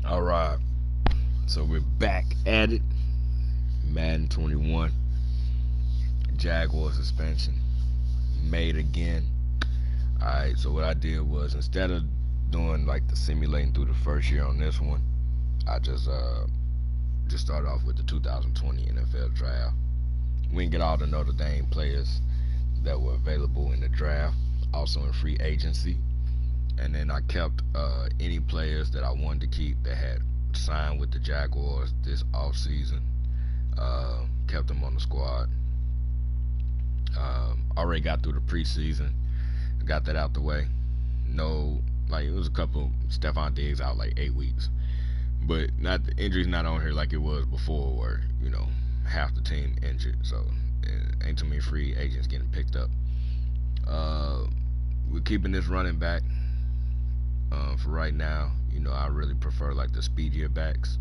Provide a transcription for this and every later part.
All right, so we're back at it. Madden 21, Jaguar suspension, made again. All right, so what I did was instead of doing like the simulating through the first year on this one, I just started off with the 2020 NFL draft. We didn't get all the Notre Dame players that were available in the draft, also in free agency, and then I kept any players that I wanted to keep that had signed with the Jaguars this off season. Kept them on the squad. Already got through the preseason, got that out the way. No, like it was a couple. Stephon Diggs out like 8 weeks, but not the injuries not on here like it was before, where half the team injured. So ain't too many free agents getting picked up. Uh, we're keeping this running back for right now. I really prefer like the speedier backs,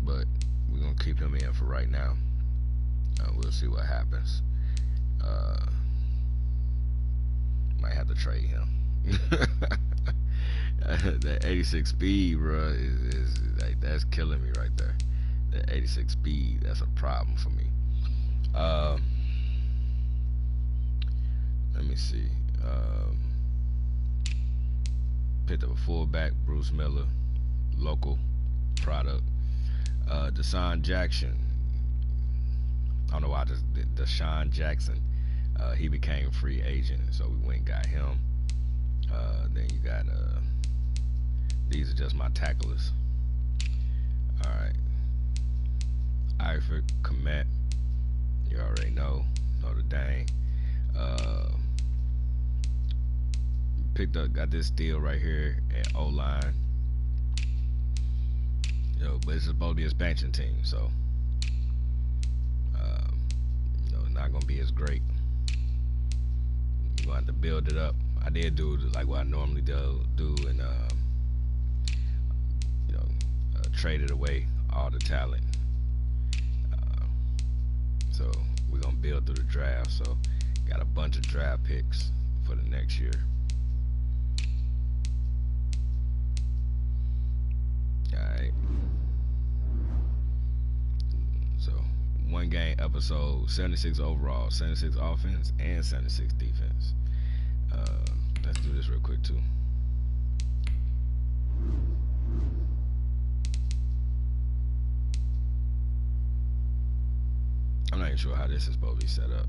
but we're gonna keep him in for right now. We'll see what happens. Uh, might have to trade him. That 86 speed, bro, is like that's killing me right there. That 86 speed, that's a problem for me. Uh, Let me see. Picked up a fullback, Bruce Miller, local product. Deshaun Jackson. I don't know why I just did Deshaun Jackson. He became a free agent, so we went and got him. Then you got these are just my tacklers. All right, Eifert, Komet. You already know Notre Dame. Uh, got this deal right here at O line. But it's supposed to be an expansion team, so it's not gonna be as great. You're gonna have to build it up. I did do like what I normally do and traded away all the talent. Uh, so we're gonna build through the draft. So got a bunch of draft picks for the next year. All right. So one game episode, 76 overall, 76 offense and 76 defense. Let's do this real quick too. I'm not even sure how this is supposed to be set up.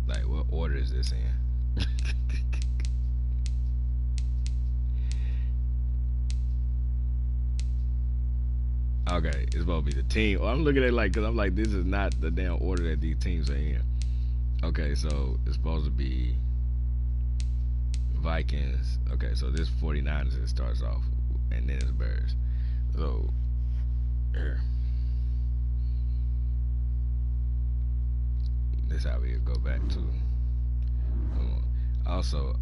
Like, what order is this in? Okay, it's supposed to be the team. Oh, I'm looking at it like, because I'm like, this is not the damn order that these teams are in. Okay, so it's supposed to be Vikings. Okay, so this 49ers it starts off, and then it's Bears. So here, this is how we go back to. Also,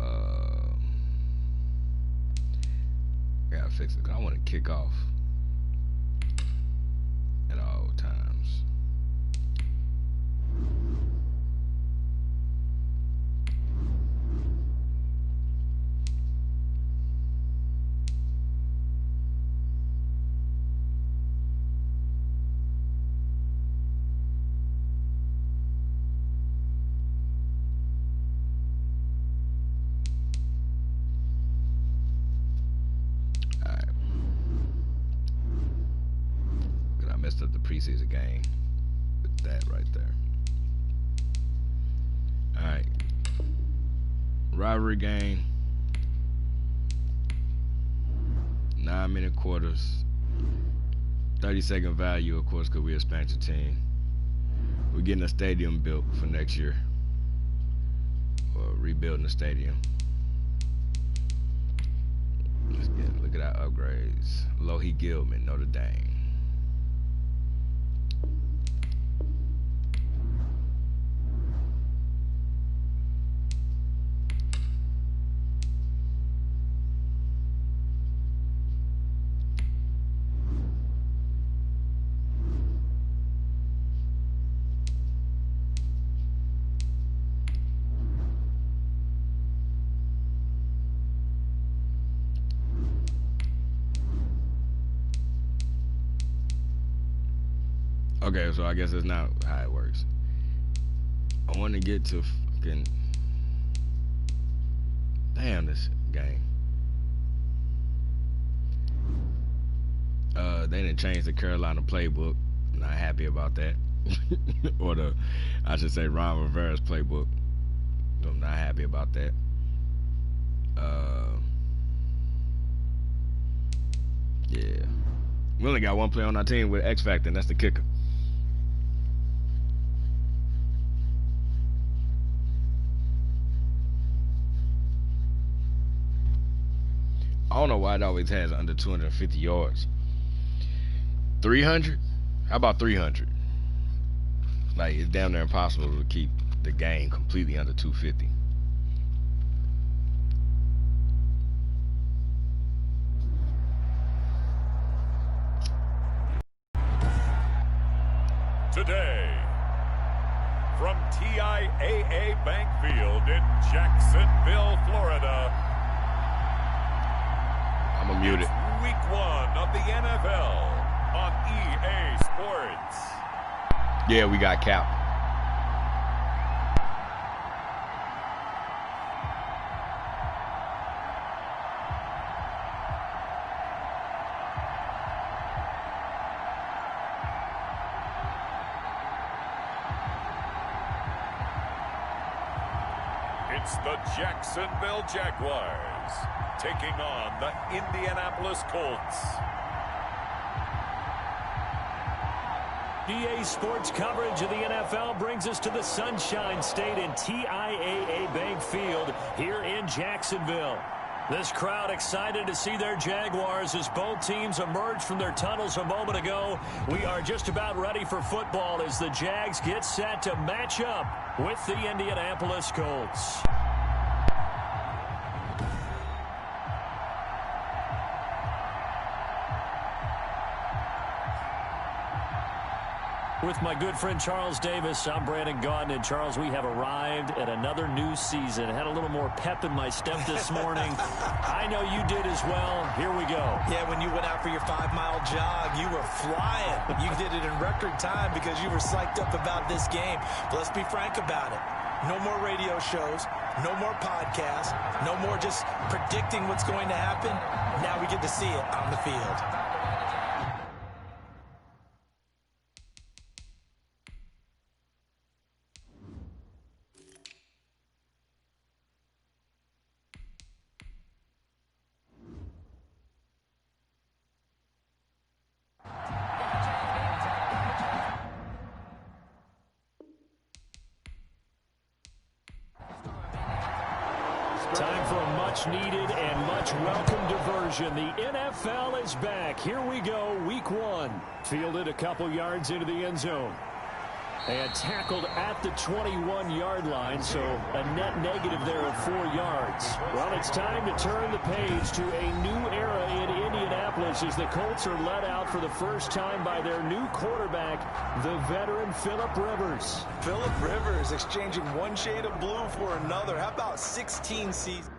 gotta fix it. 'Cause I want to kick off at all times. Alright. Because I messed up the preseason game with that right there. Alright. Rivalry game. 9-minute quarters. 30-second value, of course, because we're an expansion team. We're getting a stadium built for next year. Or rebuilding the stadium. Look at our upgrades. Lohi Gilman, Notre Dame. Okay, so I guess that's not how it works. I want to get to fucking. Damn, this game. They didn't change the Carolina playbook. Not happy about that. Or I should say, Ron Rivera's playbook. I'm not happy about that. Yeah. We only got one player on our team with X Factor, and that's the kicker. I don't know why it always has under 250 yards. 300? How about 300? Like, it's damn near impossible to keep the game completely under 250. Today, from TIAA Bank Field in Jacksonville, Florida. I'm gonna mute it. Week 1 of the NFL on EA Sports. Yeah, we got Cap. It's the Jacksonville Jaguars taking on the Indianapolis Colts. EA Sports coverage of the NFL brings us to the Sunshine State in TIAA Bank Field here in Jacksonville. This crowd excited to see their Jaguars as both teams emerged from their tunnels a moment ago. We are just about ready for football as the Jags get set to match up with the Indianapolis Colts. With my good friend Charles Davis, I'm Brandon Gaudin. And Charles, we have arrived at another new season. I had a little more pep in my step this morning. I know you did as well. Here we go. Yeah, when you went out for your 5-mile jog, you were flying. You did it in record time because you were psyched up about this game. But let's be frank about it. No more radio shows, no more podcasts, no more just predicting what's going to happen. Now we get to see it on the field. Time for a much-needed and much-welcome diversion. The NFL is back. Here we go, Week 1. Fielded a couple yards into the end zone. And tackled at the 21-yard line, so a net negative there of 4 yards. Well, it's time to turn the page to a new era in Indianapolis as the Colts are led out for the first time by their new quarterback, the veteran Phillip Rivers. Phillip Rivers exchanging one shade of blue for another. How about 16 seasons?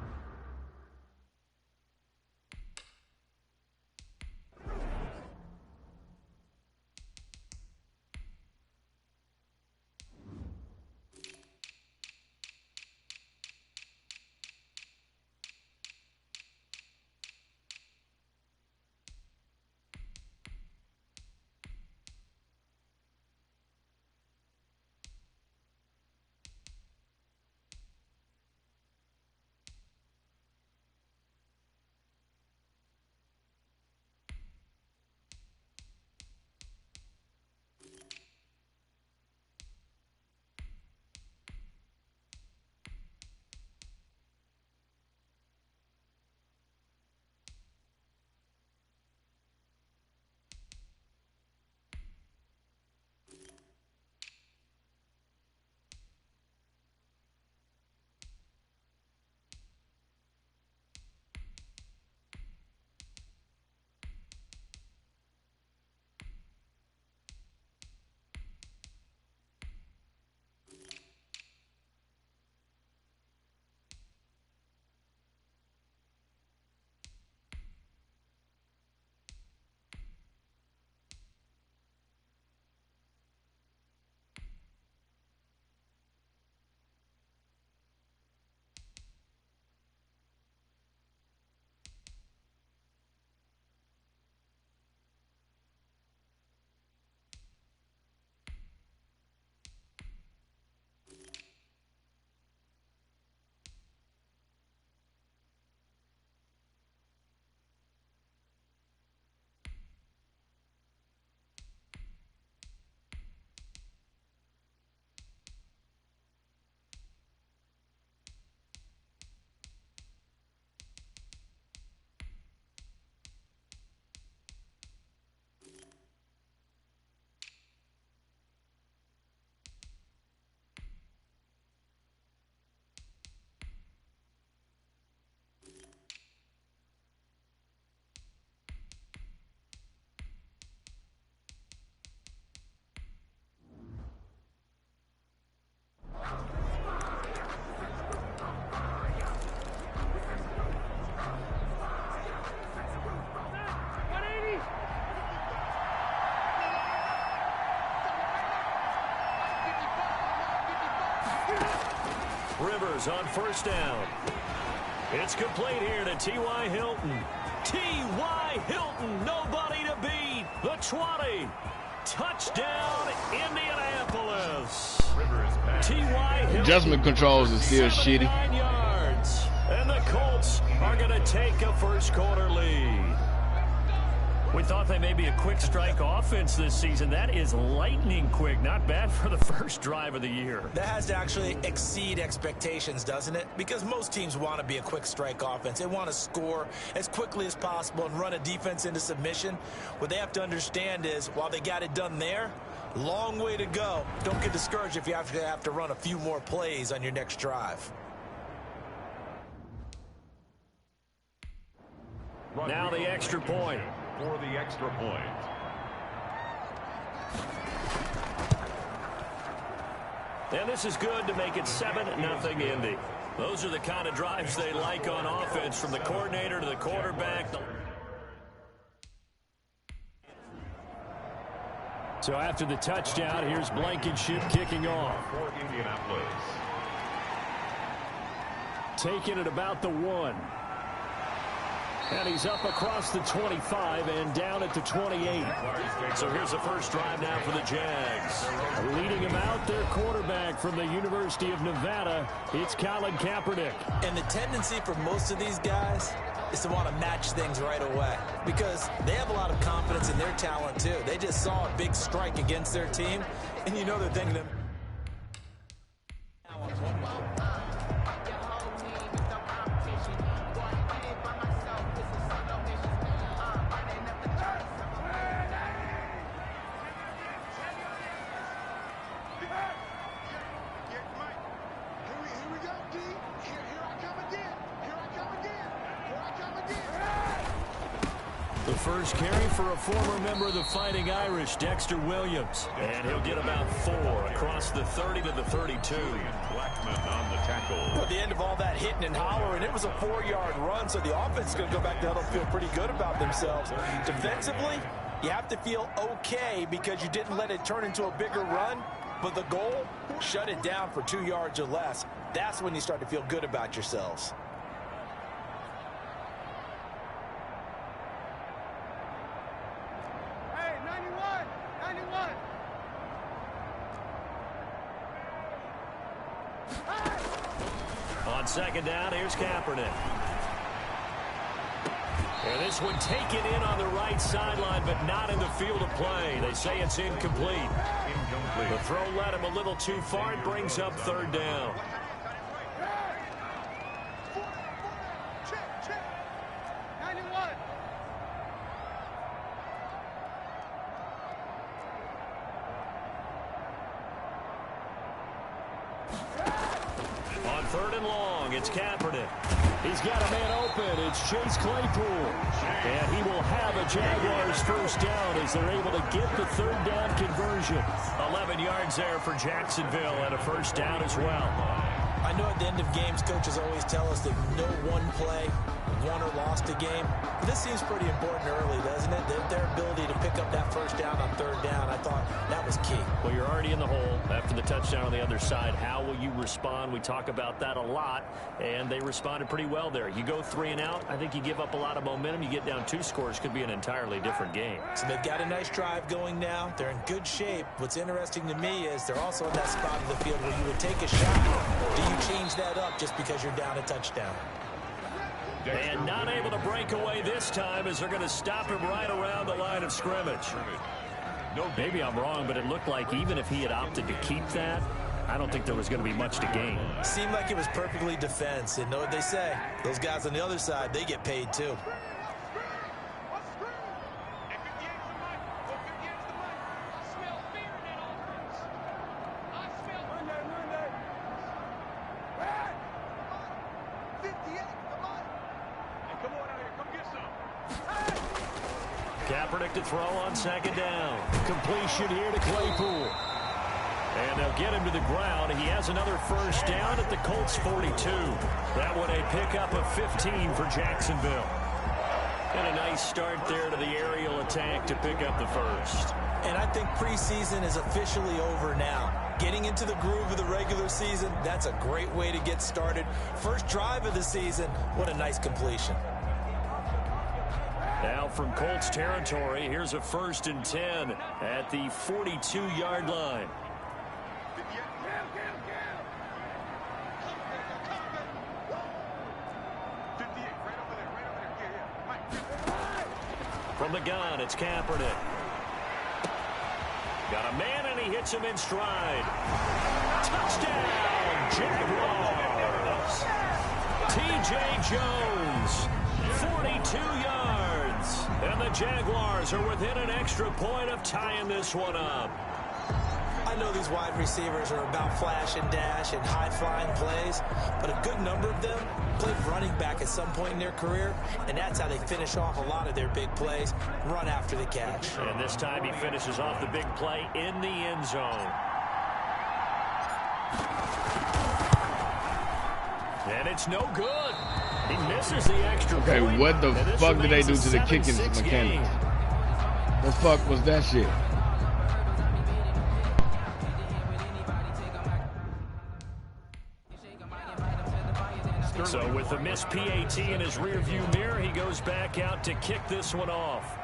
Rivers on first down. It's complete here to T.Y. Hilton. T.Y. Hilton, nobody to beat. The 20. Touchdown, Indianapolis. T.Y. Hilton. Adjustment controls is still shitty. 79 yards. And the Colts are going to take a first-quarter lead. We thought they may be a quick strike offense this season. That is lightning quick. Not bad for the first drive of the year. That has to actually exceed expectations, doesn't it? Because most teams want to be a quick strike offense. They want to score as quickly as possible and run a defense into submission. What they have to understand is, while they got it done there, long way to go. Don't get discouraged if you have to run a few more plays on your next drive. Now the extra point. For the extra point. And this is good to make it 7-0 Indy. Those are the kind of drives they like on offense, from the coordinator to the quarterback. So after the touchdown, here's Blankenship kicking off. For Indianapolis. Taking it about the 1. And he's up across the 25 and down at the 28. So here's the first drive now for the Jags. Leading him out, their quarterback from the University of Nevada, it's Colin Kaepernick. And the tendency for most of these guys is to want to match things right away, because they have a lot of confidence in their talent too. They just saw a big strike against their team, and you know they're thinking, The first carry for a former member of the Fighting Irish, Dexter Williams. And he'll get about 4 across the 30 to the 32. Blackman on the tackle. at the end of all that hitting and hollering, it was a 4-yard run, so the offense is going to go back to huddle, feel pretty good about themselves. Defensively, you have to feel okay because you didn't let it turn into a bigger run, but the goal, shut it down for 2 yards or less. That's when you start to feel good about yourselves. On second down, here's Kaepernick. And this one taken in on the right sideline, but not in the field of play. They say it's incomplete. The throw led him a little too far. It brings up third down. On third and long, it's Kaepernick. He's got a man open. It's Chase Claypool. And he will have a Jaguars first down as they're able to get the third down conversion. 11 yards there for Jacksonville and a first down as well. I know at the end of games, coaches always tell us that no one play won or lost a game. But this seems pretty important early, doesn't it? Their ability to pick up that first down on third down, I thought that was key. Well, you're already in the hole after the touchdown on the other side. How will you respond? We talk about that a lot, and they responded pretty well there. You go 3 and out, I think you give up a lot of momentum. You get down 2 scores, could be an entirely different game. So they've got a nice drive going now. They're in good shape. What's interesting to me is they're also in that spot of the field where you would take a shot. Do you change that up just because you're down a touchdown? And not able to break away this time as they're going to stop him right around the line of scrimmage. Maybe I'm wrong, but it looked like even if he had opted to keep that, I don't think there was going to be much to gain. Seemed like it was perfectly defense. And know what they say? Those guys on the other side, they get paid too. Kaepernick to throw on second down. Completion here to Claypool. And they'll get him to the ground. He has another first down at the Colts 42. That one a pickup of 15 for Jacksonville. And a nice start there to the aerial attack to pick up the first. And I think preseason is officially over now. Getting into the groove of the regular season, that's a great way to get started. First drive of the season, what a nice completion. Now from Colts territory, here's a 1st and 10 at the 42-yard line. From the gun, it's Kaepernick. Got a man, and he hits him in stride. Touchdown, Jaguars. T.J. Jones, 42 yards. And the Jaguars are within an extra point of tying this one up. I know these wide receivers are about flash and dash and high-flying plays, but a good number of them played running back at some point in their career, and that's how they finish off a lot of their big plays, run after the catch. And this time he finishes off the big play in the end zone. And it's no good. He misses the extra point. Okay, what the fuck did they do to the kicking mechanics? The fuck was that shit? So with the missed PAT in his rearview mirror, he goes back out to kick this one off.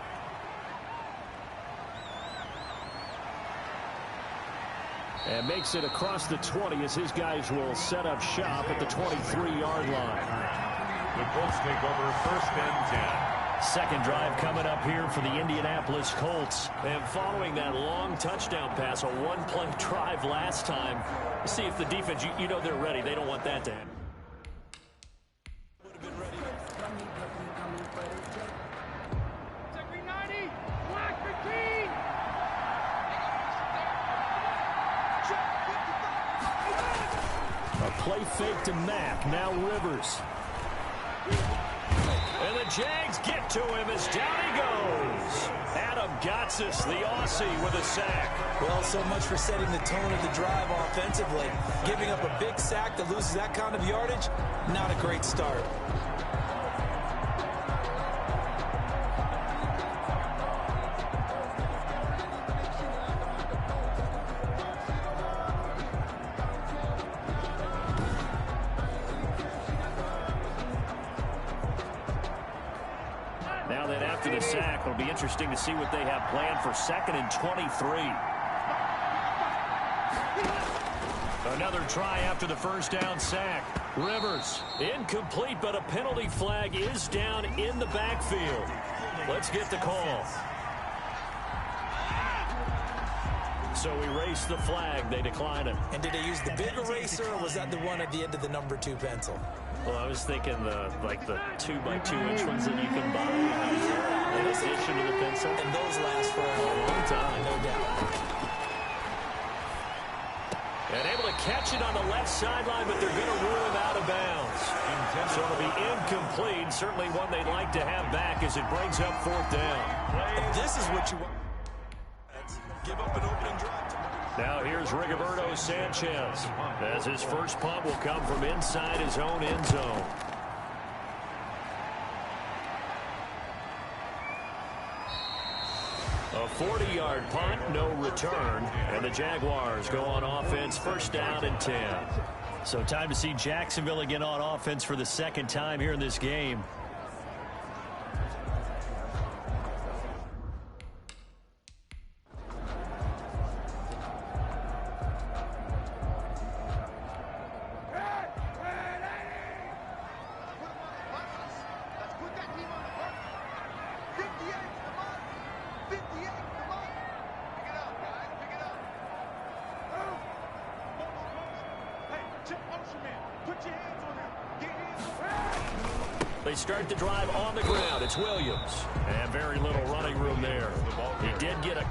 And makes it across the 20 as his guys will set up shop at the 23-yard line. The Colts take over 1st and 10. Second drive coming up here for the Indianapolis Colts. And following that long touchdown pass, a one-play drive last time, see if the defense, you know they're ready. They don't want that to happen. Play fake to Mack. Now Rivers. And the Jags get to him as down he goes. Adam Gotsis, the Aussie, with a sack. Well, so much for setting the tone of the drive offensively. Giving up a big sack that loses that kind of yardage, not a great start. Now that after the sack, it'll be interesting to see what they have planned for 2nd and 23. Another try after the first down sack. Rivers, incomplete, but a penalty flag is down in the backfield. Let's get the call. So erase the flag. They decline it. And did they use the big eraser, or was that the one at the end of the number 2 pencil? Well, I was thinking the 2x2-inch ones that you can buy in addition to the pencil. And those last for a long time, no doubt. And able to catch it on the left sideline, but they're going to rule him out of bounds. So it'll be incomplete. Certainly one they'd like to have back as it brings up 4th down. And this is what you want. Give up an opening drive. Now here's Rigoberto Sanchez as his first punt will come from inside his own end zone. A 40-yard punt, no return, and the Jaguars go on offense, 1st down and 10. So time to see Jacksonville again on offense for the 2nd time here in this game. They start the drive on the ground. It's Williams. And very little running room there. He did get a...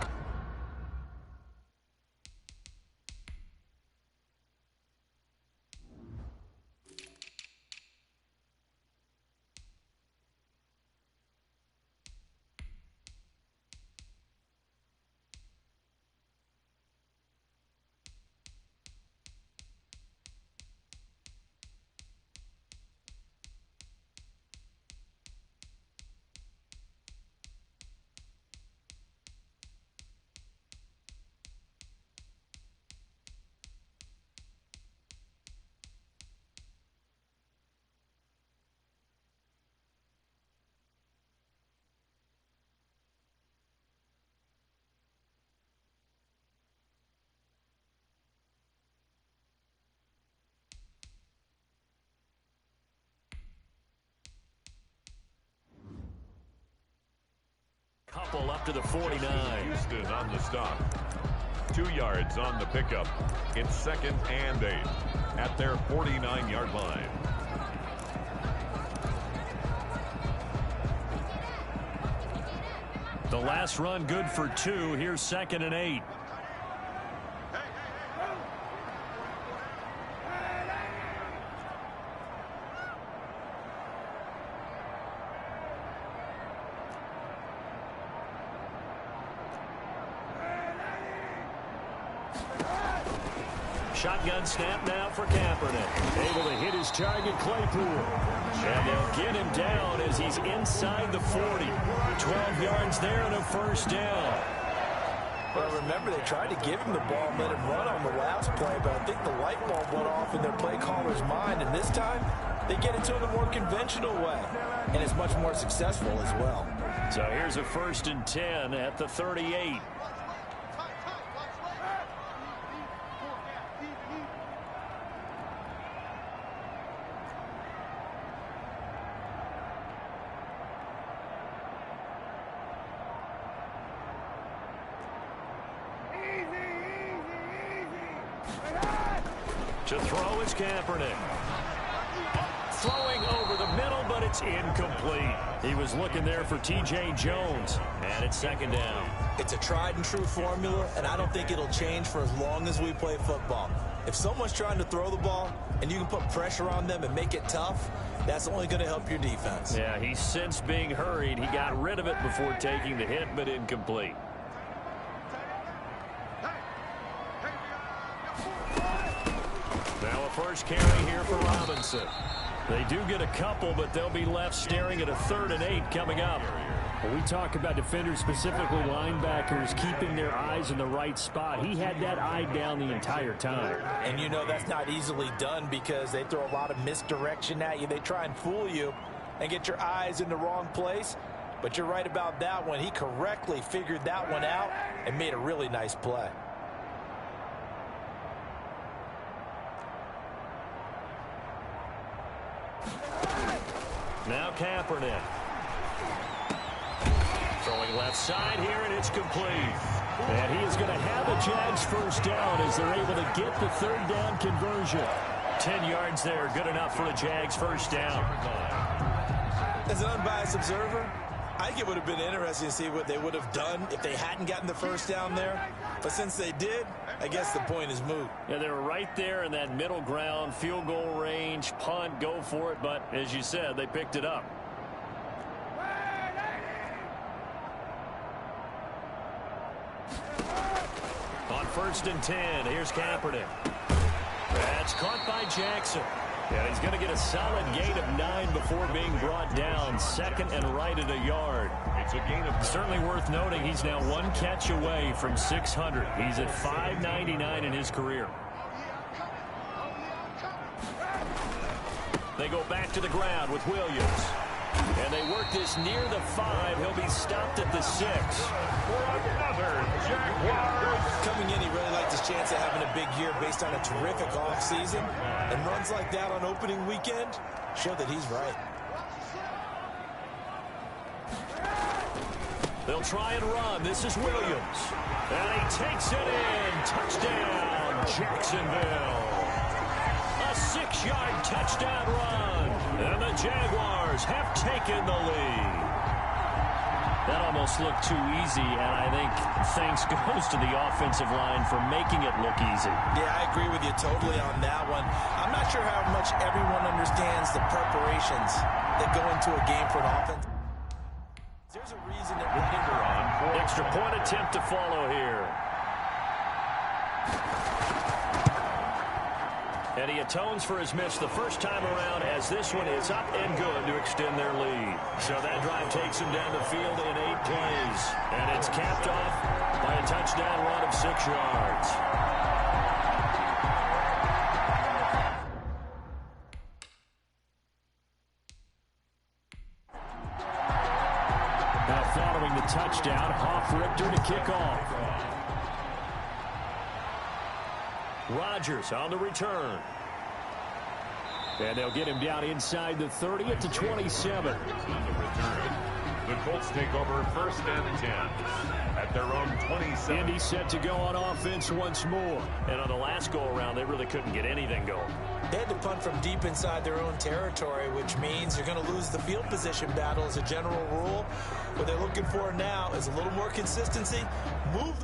couple up to the 49. Houston on the stop. 2 yards on the pickup. It's 2nd and 8 at their 49-yard line. The last run good for 2. Here's 2nd and 8. Shotgun snap now for Kaepernick. Able to hit his target, Claypool. And they'll get him down as he's inside the 40. 12 yards there and a first down. Well, remember, they tried to give him the ball and let him run on the last play, but I think the light bulb went off in their play caller's mind, and this time they get it to him a more conventional way, and it's much more successful as well. So here's a 1st and 10 at the 38. To throw is Kaepernick. Throwing over the middle, but it's incomplete. He was looking there for T.J. Jones, and it's 2nd down. It's a tried and true formula, and I don't think it'll change for as long as we play football. If someone's trying to throw the ball and you can put pressure on them and make it tough, that's only going to help your defense. Yeah, he's since being hurried. He got rid of it before taking the hit, but incomplete. Now a first carry here for Robinson. They do get a couple, but they'll be left staring at a 3rd and 8 coming up. When we talk about defenders, specifically linebackers, keeping their eyes in the right spot, he had that eye down the entire time. And you know that's not easily done because they throw a lot of misdirection at you. They try and fool you and get your eyes in the wrong place. But you're right about that one. He correctly figured that one out and made a really nice play. Now Kaepernick. Throwing left side here, and it's complete. And he is going to have a Jags first down as they're able to get the 3rd down conversion. 10 yards there, good enough for a Jags first down. As an unbiased observer, I think it would have been interesting to see what they would have done if they hadn't gotten the first down there. But since they did, I guess the point is moot. Yeah, they were right there in that middle ground, field goal range, punt, go for it. But as you said, they picked it up. On 1st and 10, here's Kaepernick. That's caught by Jackson. Yeah, he's going to get a solid gain of 9 before being brought down. 2nd and right at a yard. It's a gain of certainly worth noting he's now 1 catch away from 600. He's at 599 in his career. They go back to the ground with Williams. And they work this near the 5. He'll be stopped at the 6. for another Jaguars. Coming in, he really liked his chance of having a big year based on a terrific offseason. And runs like that on opening weekend show that he's right. They'll try and run. This is Williams. And he takes it in. Touchdown, Jacksonville. A 6-yard touchdown run. And the Jaguars have taken the lead. That almost looked too easy, and I think thanks goes to the offensive line for making it look easy. Yeah, I agree with you totally on that one. I'm not sure how much everyone understands the preparations that go into a game for an offense. There's a reason that Extra point attempt to follow here. And he atones for his miss the first time around as this one is up and good to extend their lead. So that drive takes him down the field in 8 plays. And it's capped off by a touchdown run of 6 yards. Now following the touchdown, Hoff-Richter to kick off. Rodgers on the return. And they'll get him down inside the 30 at the 27. The Colts take over 1st and 10 at their own 27. And he's set to go on offense once more. And on the last go-around, they really couldn't get anything going. They had to punt from deep inside their own territory, which means you're going to lose the field position battle as a general rule. What they're looking for now is a little more consistency. Move.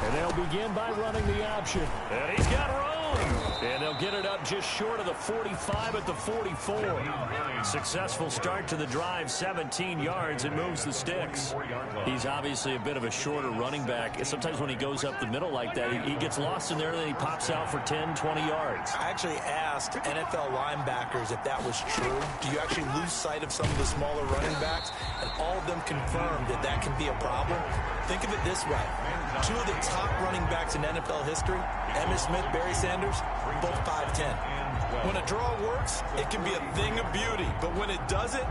And they'll begin by running the option. And he's got room. And they'll get it up just short of the 45 at the 44. Successful start to the drive, 17 yards, and moves the sticks. He's obviously a bit of a shorter running back. Sometimes when he goes up the middle like that, he gets lost in there, and then he pops out for 10, 20 yards. I actually asked NFL linebackers if that was true. Do you actually lose sight of some of the smaller running backs? And all of them confirmed that that can be a problem. Think of it this way. Two of the top running backs in NFL history, Emmitt Smith, Barry Sanders, both 5'10". When a draw works, it can be a thing of beauty. But when it doesn't,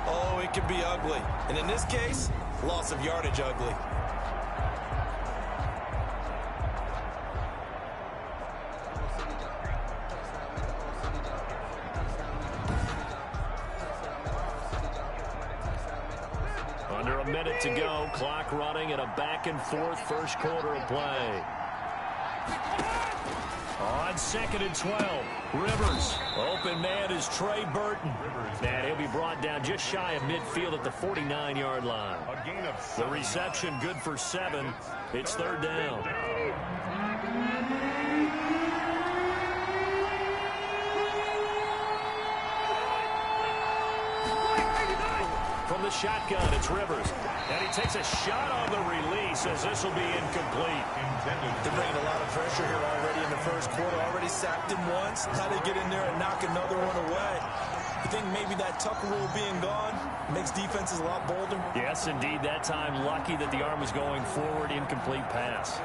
oh, it can be ugly. And in this case, loss of yardage ugly. Under a minute to go, clock running at a back-and-forth first quarter of play. On 2nd and 12, Rivers. Open man is Trey Burton. And he'll be brought down just shy of midfield at the 49-yard line. The reception good for 7. It's 3rd down. From the shotgun, it's Rivers. And he takes a shot on the release as this will be incomplete. They're bringing a lot of pressure here already in the first quarter. Already sacked him once. How they get in there and knock another one away? You think maybe that Tucker rule being gone makes defenses a lot bolder? Yes, indeed. That time, lucky that the arm was going forward. Incomplete pass.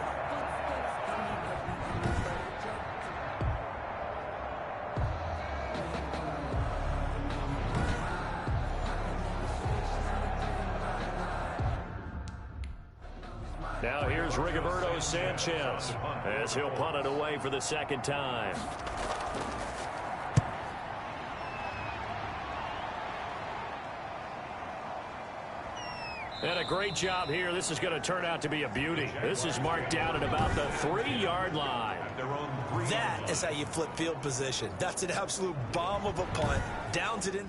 Now here's Rigoberto Sanchez as he'll punt it away for the 2nd time. And a great job here. This is going to turn out to be a beauty. This is marked down at about the 3-yard line. That is how you flip field position. That's an absolute bomb of a punt. Downs it in.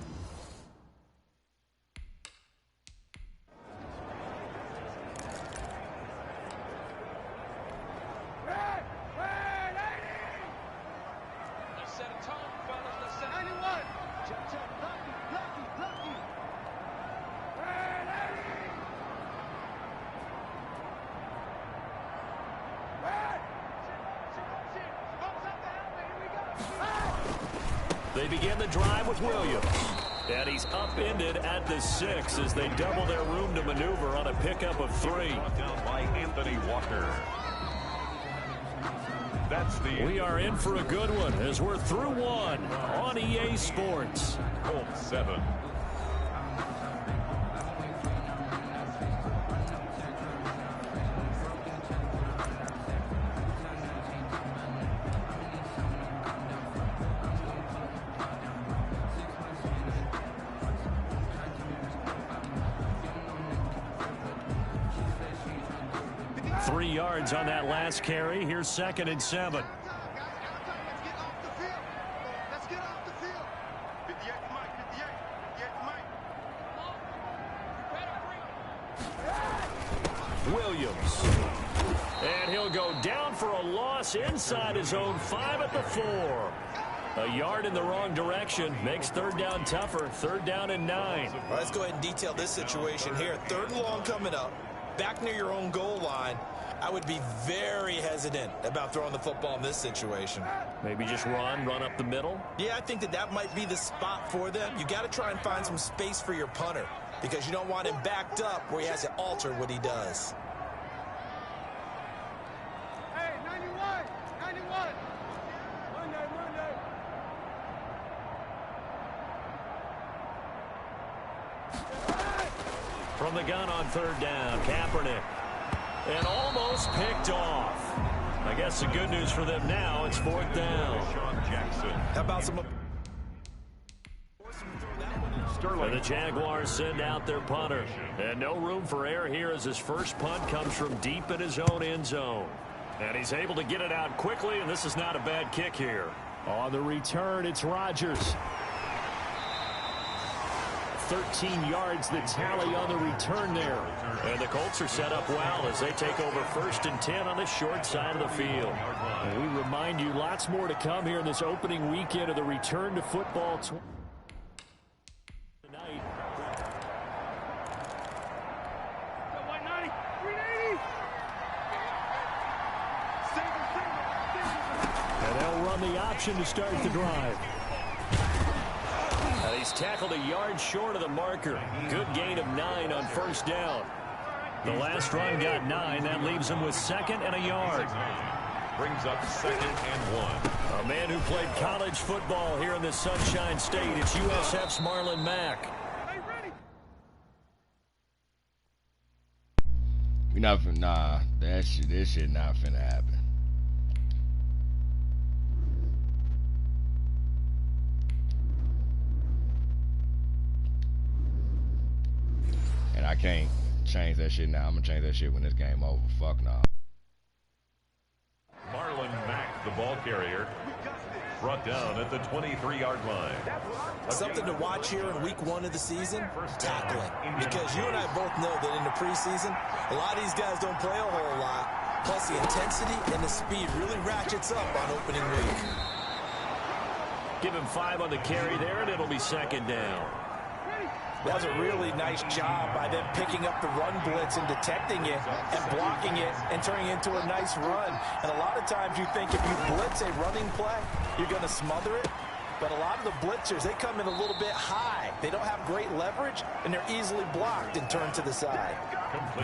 They begin the drive with Williams. And he's upended at the 6 as they double their room to maneuver on a pickup of 3. Down by Anthony Walker. We are in for a good one as we're through one on EA Sports. Colts 7. Yards on that last carry. Here's 2nd and 7. Williams. And he'll go down for a loss inside his own 5 at the 4. A yard in the wrong direction makes 3rd down tougher. 3rd down and 9. Well, let's go ahead and detail this situation here. 3rd and long coming up. Back near your own goal line. I would be very hesitant about throwing the football in this situation. Maybe just run up the middle? Yeah, I think that might be the spot for them. You got to try and find some space for your punter because you don't want him backed up where he has to alter what he does. Hey, 91! 91! Monday. From the gun on 3rd down, Kaepernick. And almost picked off. I guess the good news for them now, it's 4th down. How about some... And the Jaguars send out their punter. And no room for error here as his first punt comes from deep in his own end zone. And he's able to get it out quickly, and this is not a bad kick here. On the return, it's Rodgers. 13 yards the tally on the return there. And the Colts are set up well as they take over 1st and 10 on the short side of the field. And we remind you, lots more to come here in this opening weekend of the return to football tonight. And they'll run the option to start the drive. And he's tackled a yard short of the marker. Good gain of 9 on 1st down. The last run got 9. That leaves him with 2nd and a yard. Brings up 2nd and 1. A man who played college football here in the Sunshine State. It's USF's Marlon Mack. We not finna, nah, this shit not finna happen. And I can't change that shit now. I'm gonna change that shit when this game over. Fuck no. Marlon Mack, the ball carrier, brought down at the 23-yard line. Something to watch here in week 1 of the season, tackling. Because you and I both know that in the preseason, a lot of these guys don't play a whole lot. Plus the intensity and the speed really ratchets up on opening week. Give him 5 on the carry there, and it'll be 2nd down. That was a really nice job by them picking up the run blitz and detecting it and blocking it and turning it into a nice run. And a lot of times you think if you blitz a running play, you're going to smother it. But a lot of the blitzers, they come in a little bit high. They don't have great leverage, and they're easily blocked and turned to the side.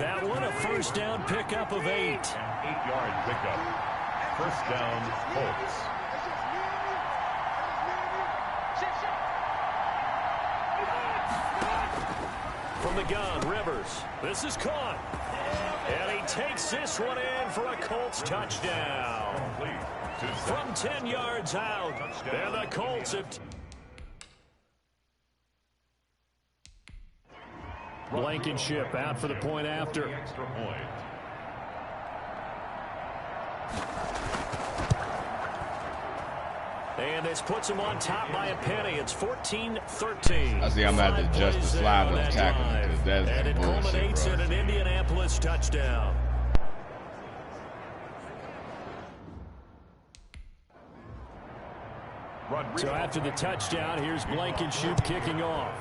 That one a 1st down pickup of 8. 8-yard pickup. 1st down, Colts. From the gun, Rivers. This is caught. And he takes this one in for a Colts touchdown. From 10 yards out. And the Colts have... Blankenship out for the point after. Extra point. And this puts him on top by a penny. It's 14-13. I see I'm going to have to adjust the slide of tackling because that's and it bullshit, culminates bro. in an Indianapolis touchdown. So after the touchdown, here's Blankenship kicking off.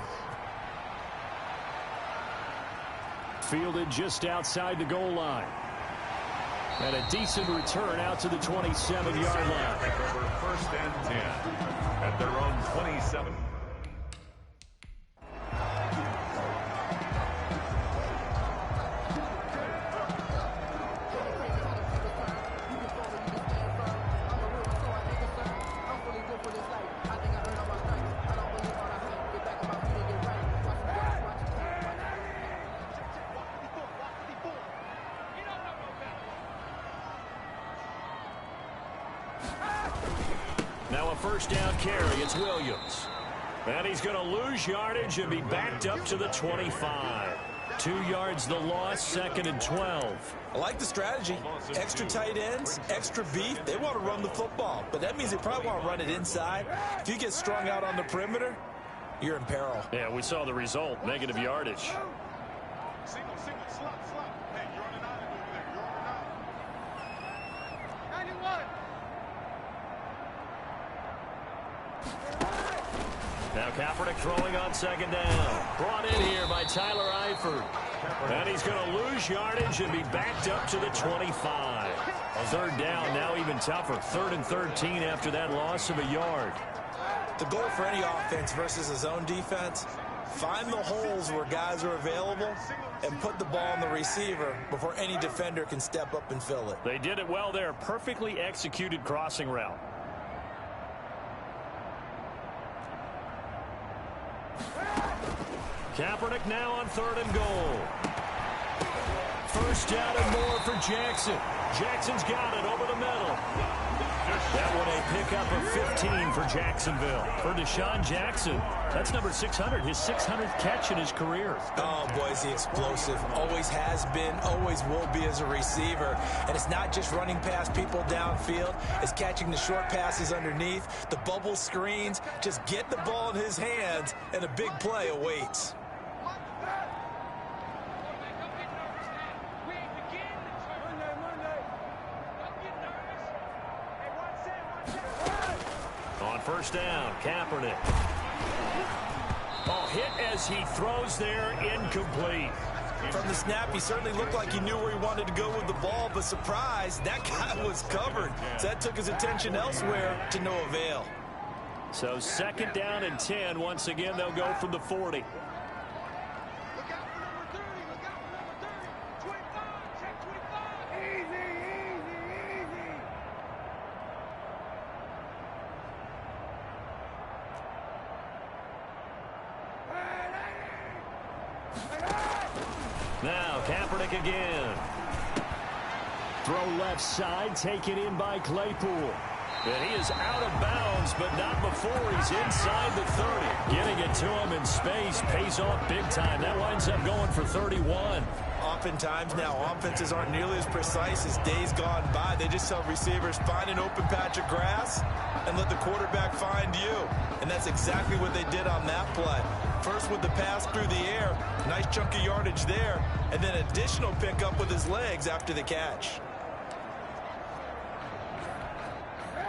Fielded just outside the goal line. And a decent return out to the 27-yard line. Take over 1st and 10 at their own 27. Now a 1st down carry. It's Williams. And he's going to lose yardage and be backed up to the 25. 2 yards the loss, 2nd and 12. I like the strategy. Extra tight ends, extra beef. They want to run the football, but that means they probably want to run it inside. If you get strung out on the perimeter, you're in peril. Yeah, we saw the result, negative yardage. Single, slot. Hey, you're on an island over there. You're on an island. 91. Now Kaepernick throwing on 2nd down. Brought in here by Tyler Eifert. And he's going to lose yardage and be backed up to the 25. 3rd down, now even tougher. 3rd and 13 after that loss of a yard. The goal for any offense versus a zone defense, find the holes where guys are available and put the ball on the receiver before any defender can step up and fill it. They did it well there. Perfectly executed crossing route. Kaepernick now on 3rd and goal. First down and more for Jackson. Jackson's got it over the middle. That one a pickup of 15 for Jacksonville. For Deshaun Jackson, that's number 600, his 600th catch in his career. Oh, boy, is he explosive. Always has been, always will be as a receiver. And it's not just running past people downfield. It's catching the short passes underneath, the bubble screens. Just get the ball in his hands, and a big play awaits. On first down, Kaepernick. Oh, hit as he throws there, incomplete. From the snap, he certainly looked like he knew where he wanted to go with the ball, but surprise, that guy was covered. So that took his attention elsewhere to no avail. So second down and 10. Once again, they'll go from the 40. Now, Kaepernick again. Throw left side, taken in by Claypool. And he is out of bounds, but not before he's inside the 30. Getting it to him in space pays off big time. That winds up going for 31. Oftentimes now, offenses aren't nearly as precise as days gone by. They just tell receivers, find an open patch of grass and let the quarterback find you. And that's exactly what they did on that play. First with the pass through the air, nice chunk of yardage there, and then additional pickup with his legs after the catch.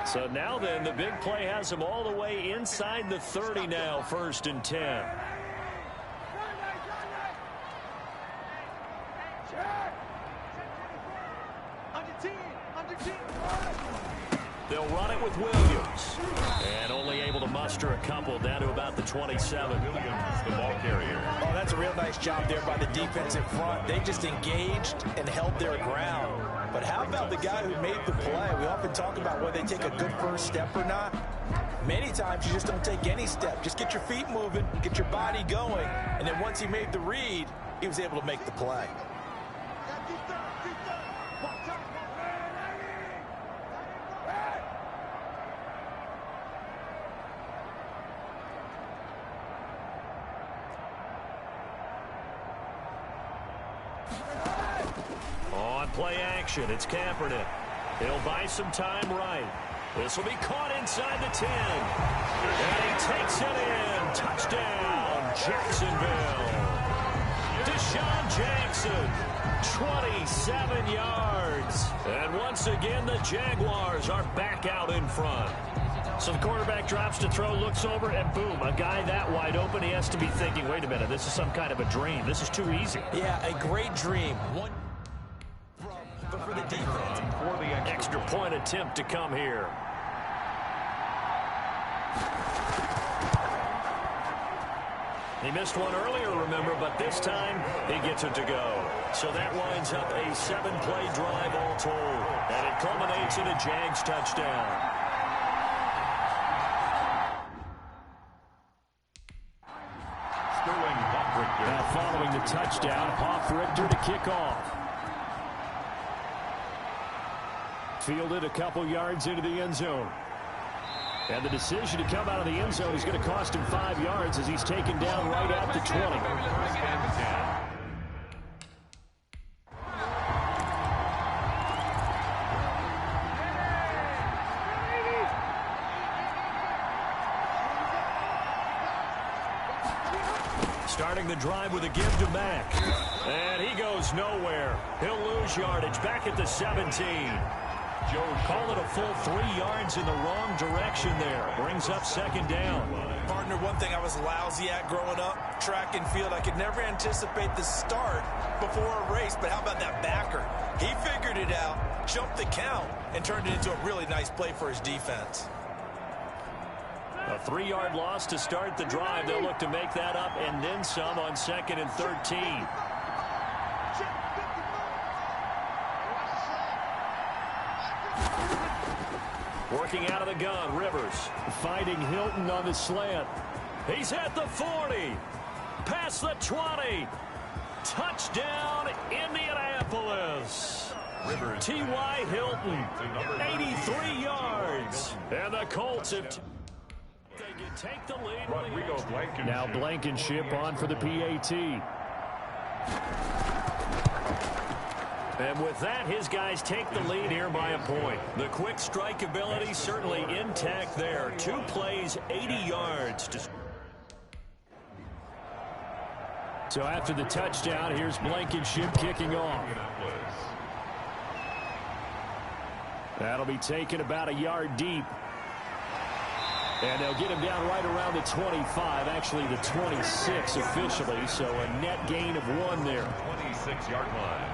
So now then, the big play has him all the way inside the 30 now, first and 10. They'll run it with Williams. And only able to muster a couple down to about the 27. Williams, the ball carrier. Oh, that's a real nice job there by the defensive front. They just engaged and held their ground. But how about the guy who made the play? We often talk about whether they take a good first step or not. Many times you just don't take any step. Just get your feet moving, get your body going, and then once he made the read, he was able to make the play. On play action, it's Kaepernick. He'll buy some time right. This will be caught inside the 10. And he takes it in. Touchdown, Jacksonville. Deshaun Jackson, 27 yards. And once again, the Jaguars are back out in front. So the quarterback drops to throw, looks over, and boom, a guy that wide open, he has to be thinking, wait a minute, this is some kind of a dream. This is too easy. Yeah, a great dream. One, but for the defense. For the Extra point attempt to come here. He missed one earlier, remember, but this time he gets it to go. So that winds up a 7-play drive all told. And it culminates in a Jags touchdown. Now following the touchdown, Hoff-Richter to kick off. Fielded a couple yards into the end zone. And the decision to come out of the end zone is going to cost him 5 yards as he's taken down right at the 20. Starting the drive with a give to Mack. And he goes nowhere. He'll lose yardage back at the 17. Call it a full 3 yards in the wrong direction there. Brings up second down. Partner, one thing I was lousy at growing up, track and field, I could never anticipate the start before a race, but how about that backer? He figured it out, jumped the count, and turned it into a really nice play for his defense. A 3-yard loss to start the drive. They'll look to make that up and then some on 2nd and 13. Working out of the gun, Rivers finding Hilton on the slant. He's at the 40. Past the 20. Touchdown, Indianapolis. T.Y. Hilton, 83 yards. And the Colts have... They can take the lead. Rodrigo Blankenship. Now Blankenship on for the PAT. And with that, his guys take the lead here by a point. The quick strike ability certainly intact there. 2 plays, 80 yards. So after the touchdown, here's Blankenship kicking off. That'll be taken about a yard deep. And they'll get him down right around the 25, actually the 26 officially. So a net gain of 1 there. 26-yard line.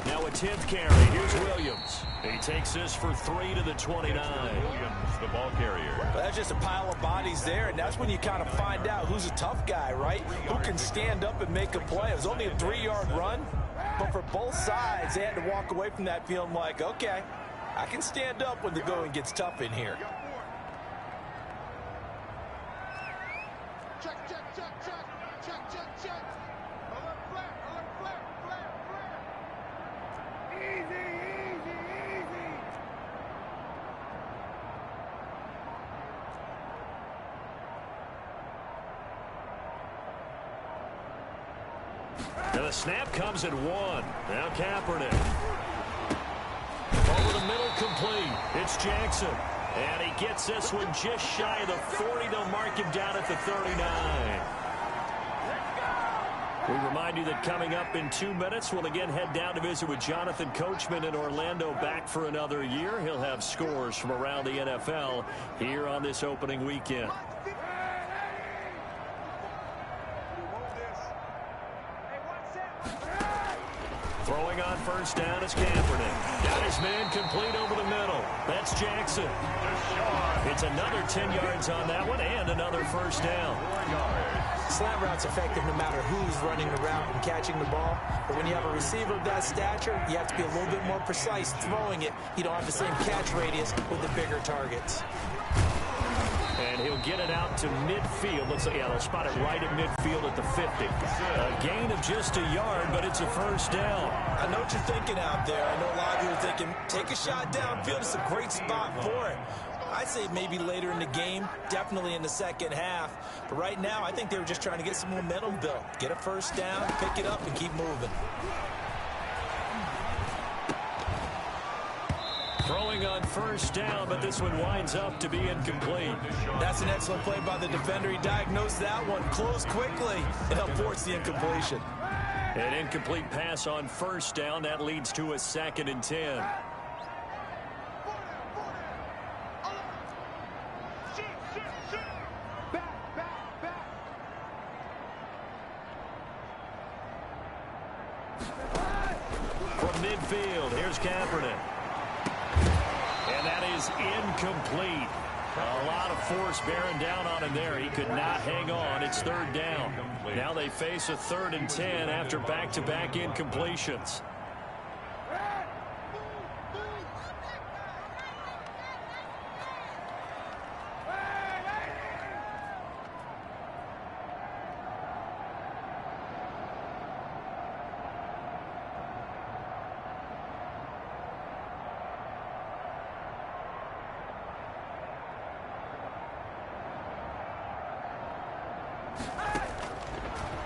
Now a 10th carry. Here's Williams. He takes this for 3 to the 29. Williams, the ball carrier. Well, that's just a pile of bodies there, and that's when you kind of find out who's a tough guy, right? Who can stand up and make a play. It was only a 3-yard run, but for both sides, they had to walk away from that feeling like, okay, I can stand up when the going gets tough in here. Check, check, check, check, check, check, check. Alert flare, alert flare, flare, flare. Easy, easy, easy. And the snap comes at 1. Now Kaepernick. Over the middle, complete. It's Jackson. And he gets this one just shy of the 40. They'll mark him down at the 39. We remind you that coming up in 2 minutes, we'll again head down to visit with Jonathan Coachman in Orlando, back for another year. He'll have scores from around the NFL here on this opening weekend. Throwing on first down is Kaepernick. Got his man complete over the middle. That's Jackson. It's another 10 yards on that one and another first down. Slant route's effective no matter who's running the route and catching the ball. But when you have a receiver of that stature, you have to be a little bit more precise throwing it. You don't have the same catch radius with the bigger targets. And he'll get it out to midfield. Looks like, yeah, they'll spot it right at midfield at the 50. A gain of just a yard, but it's a first down. I know what you're thinking out there. I know a lot of you are thinking, take a shot downfield. It's a great spot for it. I'd say maybe later in the game, definitely in the second half. But right now, I think they were just trying to get some momentum built. Get a first down, pick it up, and keep moving. Throwing on first down, but this one winds up to be incomplete. That's an excellent play by the defender. He diagnosed that one, closed quickly, and helped force the incompletion. An incomplete pass on first down. That leads to a 2nd and 10. From midfield, here's Kaepernick. And that is incomplete. A lot of force bearing down on him there. He could not hang on. It's 3rd down. Now they face a 3rd and 10 after back-to-back incompletions.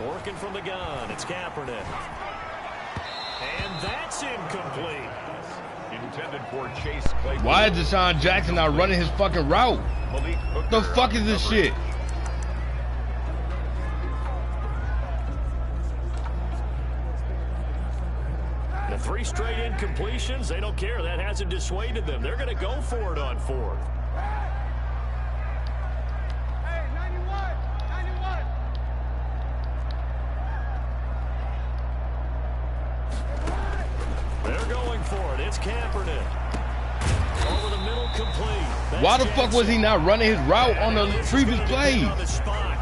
Working from the gun, it's Kaepernick. And that's incomplete. Intended for Chase Claypool. Why is Deshaun Jackson not running his fucking route? The fuck is this shit? The 3 straight incompletions, they don't care. That hasn't dissuaded them. They're going to go for it on 4th. Hey, 91. for it. It's Kaepernick. Over the middle, complete. That's Why the fuck was he not running his route on the previous play? On the spot.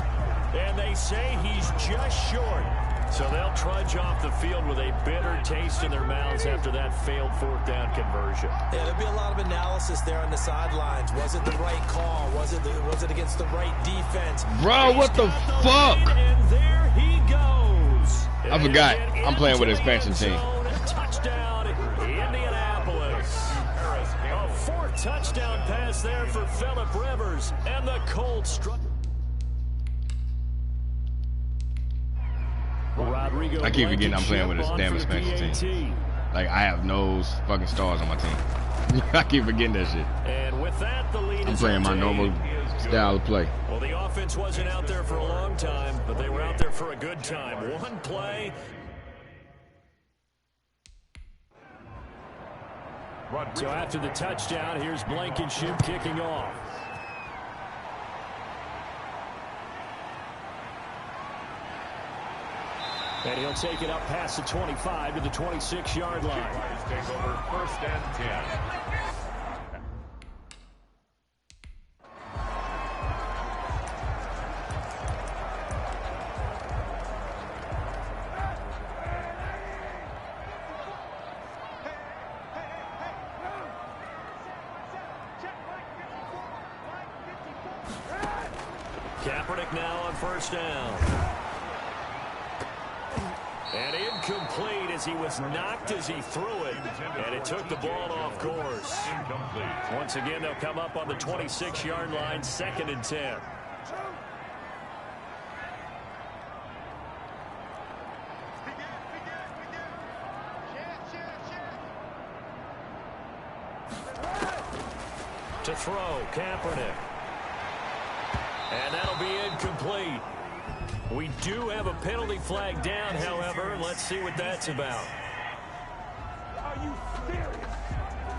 And they say he's just short. So they'll trudge off the field with a bitter taste in their mouths after that failed fourth down conversion. Yeah, there'll be a lot of analysis there on the sidelines. Was it the right call? Was it against the right defense? Bro, what the fuck? And there he goes. I forgot. I'm playing with an expansion team. Touchdown, Indianapolis. A fourth touchdown pass there for Phillip Rivers. And the Colts struck. Rodrigo I keep forgetting I'm playing with this damn expansion team. Like, I have no fucking stars on my team. I keep forgetting that shit. And with that, the lead I'm playing my normal style of play. Well, the offense wasn't out there for a long time, but they were out there for a good time. One play. So after the touchdown, here's Blankenship kicking off. And he'll take it up past the 25 to the 26-yard line. Take over first and 10. Kaepernick now on first down. And incomplete as he was knocked as he threw it. And it took the ball off course. Once again, they'll come up on the 26-yard line, 2nd and 10. To throw, Kaepernick. And that'll be incomplete. We do have a penalty flag down, however. Let's see what that's about. Are you serious?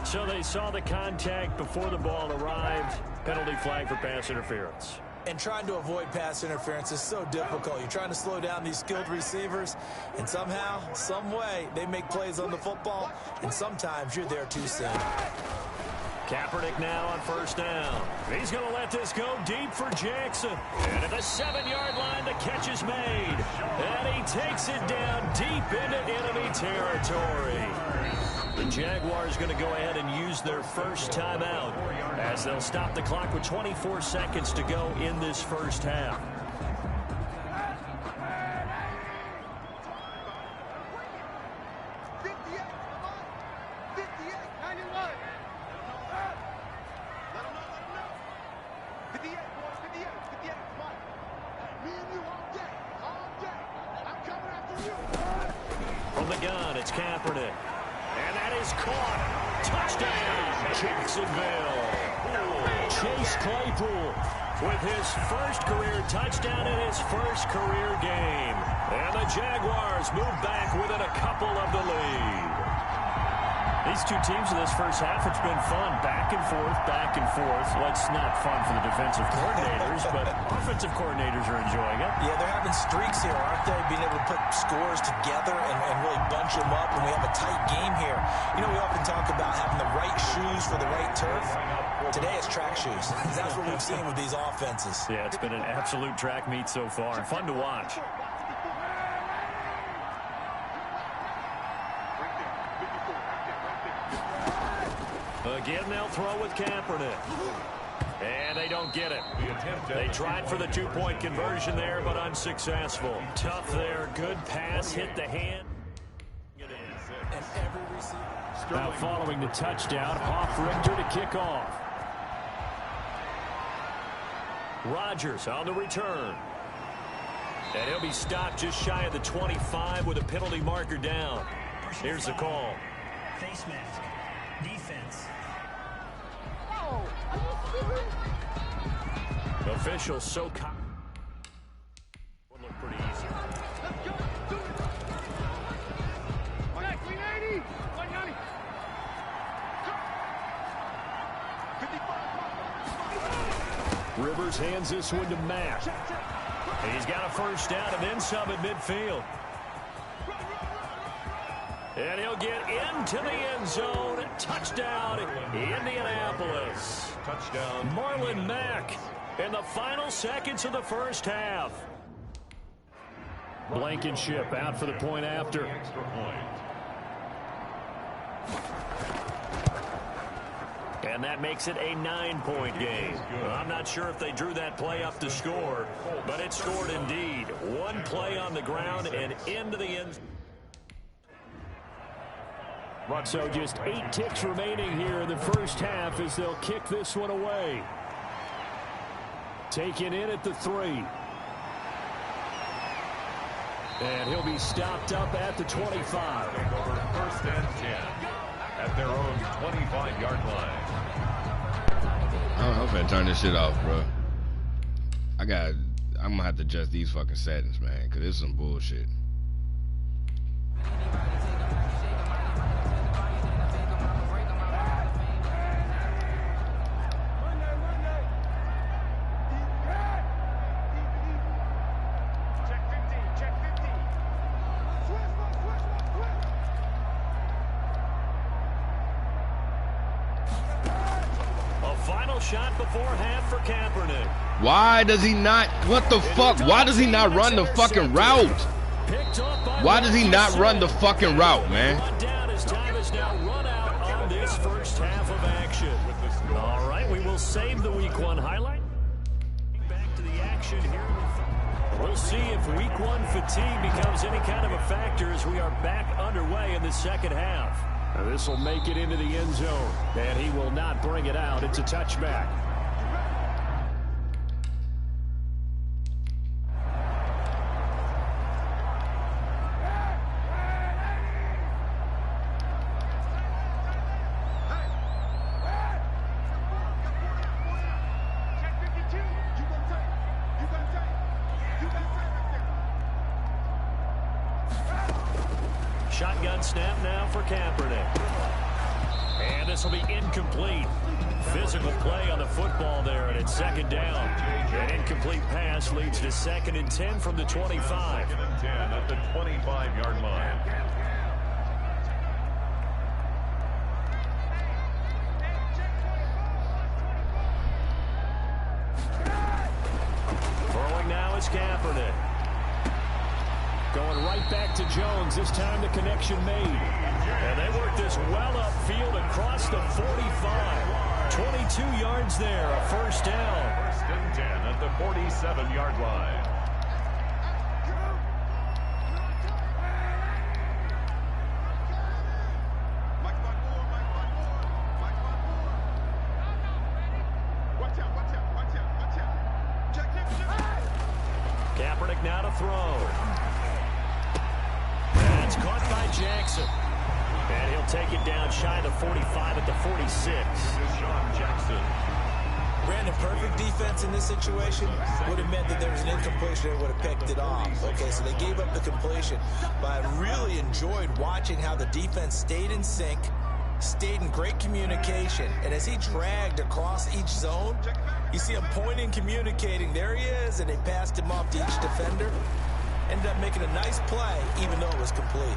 So they saw the contact before the ball arrived. Penalty flag for pass interference. And trying to avoid pass interference is so difficult. You're trying to slow down these skilled receivers, and somehow, some way, they make plays on the football, and sometimes you're there too soon. Kaepernick now on first down. He's going to let this go deep for Jackson. And at the 7-yard line, the catch is made. And he takes it down deep into enemy territory. The Jaguars going to go ahead and use their first timeout as they'll stop the clock with 24 seconds to go in this first half. From the gun, it's Kaepernick. And that is caught. Touchdown, Jacksonville. Chase Claypool with his first career touchdown in his first career game. And the Jaguars move back within a couple of the lead. These two teams in this first half, it's been fun. Back and forth, back and forth. Well, it's not fun for the defensive coordinators, but offensive coordinators are enjoying it. Yeah, they're having streaks here, aren't they? Being able to put scores together and really bunch them up, and we have a tight game here. You know, we often talk about having the right shoes for the right turf. Today it's track shoes. That's what we've seen with these offenses. Yeah, it's been an absolute track meet so far. Fun to watch. Again, they'll throw with Kaepernick. And they don't get it. They tried for the two-point conversion there, but unsuccessful. Tough there. Good pass. Hit the hand. Now following the touchdown, Hoff-Richter to kick off. Rodgers on the return. And he'll be stopped just shy of the 25 with a penalty marker down. Here's the call. Face mask. Defense. Officials so would look pretty easy. Rivers hands this one to Mack. He's got a first down and then some at midfield. And he'll get into the end zone. Touchdown, Indianapolis. Touchdown. Marlon Mack in the final seconds of the first half. Blankenship out for the point after. Extra point. And that makes it a 9-point game. Well, I'm not sure if they drew that play up to score, but it scored indeed. One play on the ground and into the end. So just 8 ticks remaining here in the first half as they'll kick this one away. Taken in at the 3. And he'll be stopped up at the 25. Over 1st and 10 at their own 25-yard line. I'm finna turn this shit off, bro. I'm gonna have to adjust these fucking settings, man, because this is some bullshit. Shot before half for Kaepernick. Why does he not? What the fuck? Why does he not run the fucking route? Why does he not run the fucking route, man? His time is now run out on this first half of action. All right, we will save the Week 1 highlight. Back to the action here. We'll see if Week 1 fatigue becomes any kind of a factor as we are back underway in the second half. This will make it into the end zone, and he will not bring it out. It's a touchback. Shotgun snap now for Kaepernick. And this will be incomplete. Physical play on the football there, and it's second down. An incomplete pass leads to 2nd and 10 from the 25. 2nd and 10 at the 25-yard line. Throwing now is Kaepernick. Going right back to Jones. This time the connection made. And they work this well upfield across the 45. 22 yards there, a first down. 1st and 10 at the 47-yard line. Kaepernick now to throw. That's caught by Jackson. And he'll take it down shy of the 45 at the 46. Deshaun Jackson. Brandon, perfect defense in this situation would have meant that there was an incompletion and would have picked it off. Okay, so they gave up the completion. But I really enjoyed watching how the defense stayed in sync, stayed in great communication. And as he dragged across each zone, you see him pointing, communicating. There he is, and they passed him off to each defender. Ended up making a nice play, even though it was complete.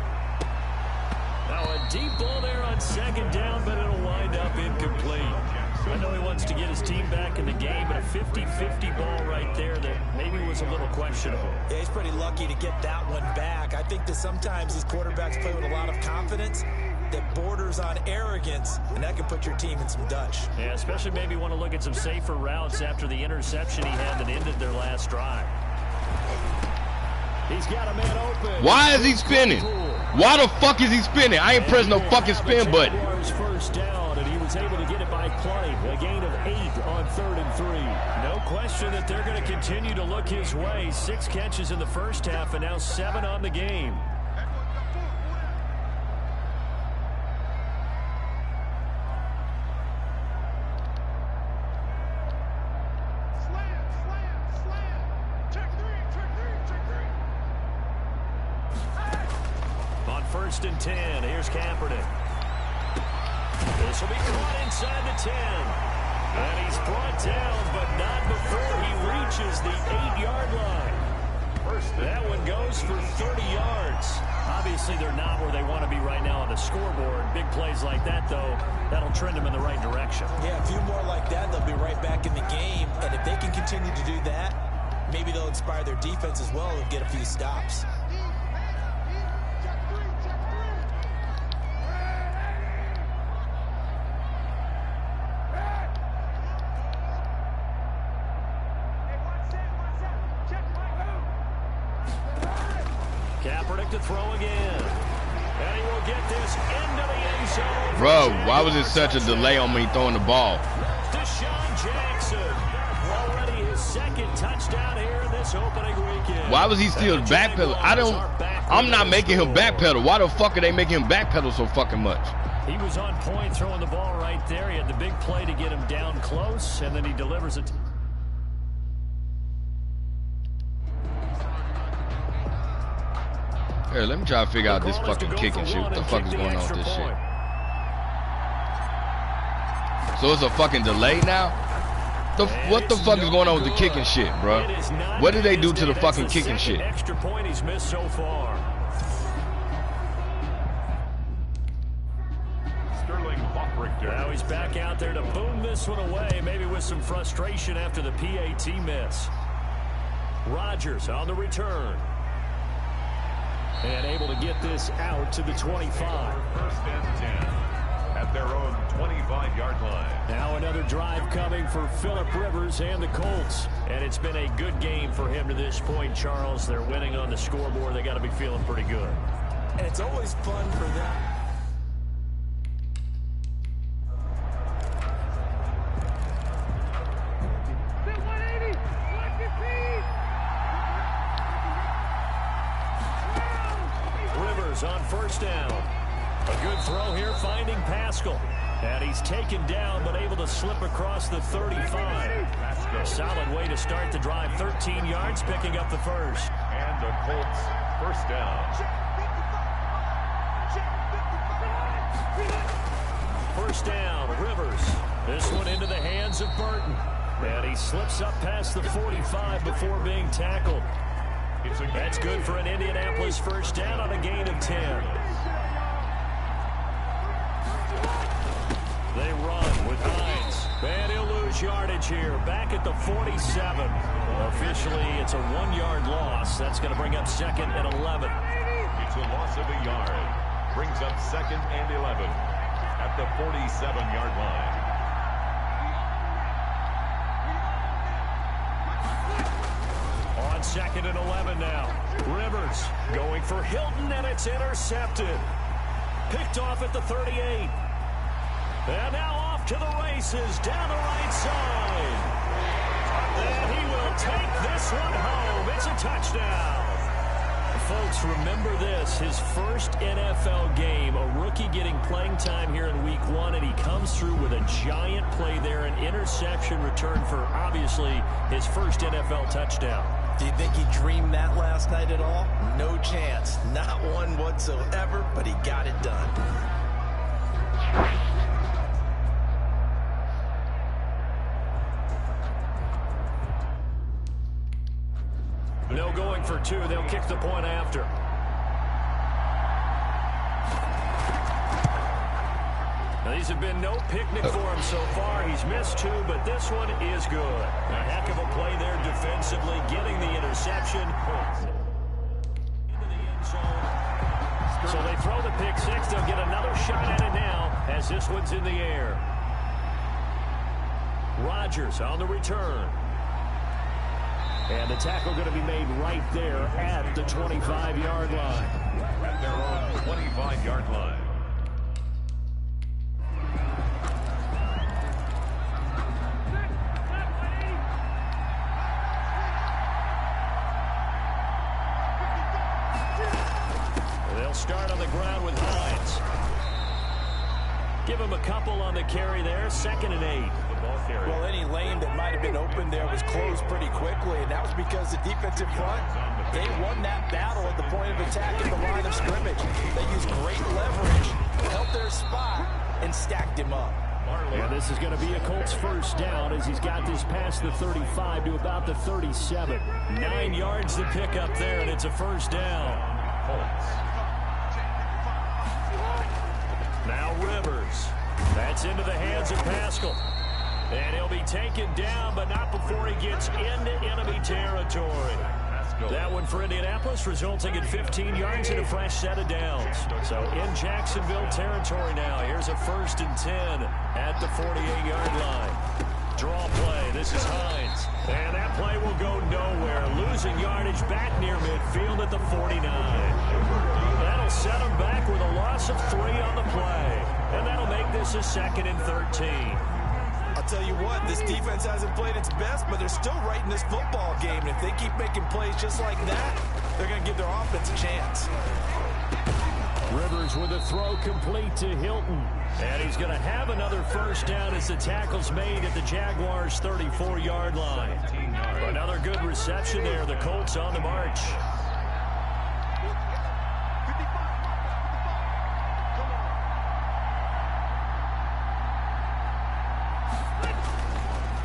Now a deep ball there on second down, but it'll wind up incomplete. I know he wants to get his team back in the game, but a 50-50 ball right there that maybe was a little questionable. Yeah, he's pretty lucky to get that one back. I think that sometimes these quarterbacks play with a lot of confidence that borders on arrogance, and that can put your team in some Dutch. Yeah, especially maybe want to look at some safer routes after the interception he had that ended their last drive. He's got a man open. Why is he spinning? Why the fuck is he spinning? I ain't pressing no fucking spin button. First down, and he was able to get it by play. A gain of 8 on 3rd and 3. No question that they're going to continue to look his way. 6 catches in the first half, and now 7 on the game. On 1st and 10, here's Kaepernick. This will be caught inside the 10. And he's brought down, but not before he reaches the 8-yard line. That one goes for 30 yards. Javi, Obviously, they're not where they want to be right now on the scoreboard. Big plays like that, though, that'll trend them in the right direction. Yeah, a few more like that, they'll be right back in the game. And if they can continue to do that, maybe they'll inspire their defense as well and get a few stops. Kaepernick to throw again. And he will get this into the end zone. Bro, why was it such a delay on me throwing the ball? Deshaun Jackson, already his second touchdown here in this opening weekend. Why was he still backpedaling? I'm not making him backpedal. Why the fuck are they making him backpedal so fucking much? He was on point throwing the ball right there. He had the big play to get him down close, and then he delivers it. Here, let me try to figure out this fucking kicking shit. What the fuck is going on with this shit? So it's a fucking delay now? What the fuck is going on with the kicking shit, bro? What did they do to the fucking kicking shit? Extra point he's missed so far. Now he's back out there to boom this one away, maybe with some frustration after the PAT miss. Rodgers on the return. And able to get this out to the 25. First and 10 at their own 25-yard line. Now another drive coming for Phillip Rivers and the Colts. And it's been a good game for him to this point, Charles. They're winning on the scoreboard. They got to be feeling pretty good. And it's always fun for them. On first down. A good throw here, finding Pascal. And he's taken down, but able to slip across the 35. A solid way to start the drive. 13 yards, picking up the first. And the Colts first down. First down, Rivers. This one into the hands of Burton. And he slips up past the 45 before being tackled. That's good for an Indianapolis first down on a gain of 10. They run with Hines. And he'll lose yardage here. Back at the 47. Officially, it's a 1-yard loss. That's going to bring up second and 11. It's a loss of a yard. Brings up second and 11 at the 47-yard line. Second and 11 now. Rivers going for Hilton, and it's intercepted. Picked off at the 38. And now off to the races down the right side. And he will take this one home. It's a touchdown. Folks, remember this. His first NFL game, a rookie getting playing time here in week 1, and he comes through with a giant play there, an interception return for, obviously, his first NFL touchdown. Do you think he dreamed that last night at all? No chance. Not one whatsoever, but he got it done. No going for two. They'll kick the point after. Now, these have been no picnic for him so far. He's missed 2, but this one is good. A heck of a play there defensively, getting the interception. Into the end zone. So they throw the pick 6. They'll get another shot at it now as this one's in the air. Rodgers on the return. And the tackle going to be made right there at the 25-yard line. At their own 25-yard line. Start on the ground with Hines. Give him a couple on the carry there. 2nd and 8. Well, any lane that might have been open there was closed pretty quickly, and that was because the defensive front, they won that battle at the point of attack at the line of scrimmage. They used great leverage, held their spot, and stacked him up. And this is going to be a Colts first down as he's got this past the 35 to about the 37. 9 yards to pick up there, and it's a first down. Colts Now Rivers. That's into the hands of Pascal. And he'll be taken down, but not before he gets into enemy territory. That one for Indianapolis, resulting in 15 yards and a fresh set of downs. So in Jacksonville territory now. Here's a 1st and 10 at the 48-yard line. Draw play. This is Hines. And that play will go nowhere. Losing yardage back near midfield at the 49. That'll set him back with a loss of 3 on the play. And that'll make this a 2nd and 13. I'll tell you what, this defense hasn't played its best, but they're still right in this football game. And if they keep making plays just like that, they're going to give their offense a chance. Rivers with a throw complete to Hilton. And he's going to have another 1st down as the tackle's made at the Jaguars' 34-yard line. Another good reception there. The Colts on the march.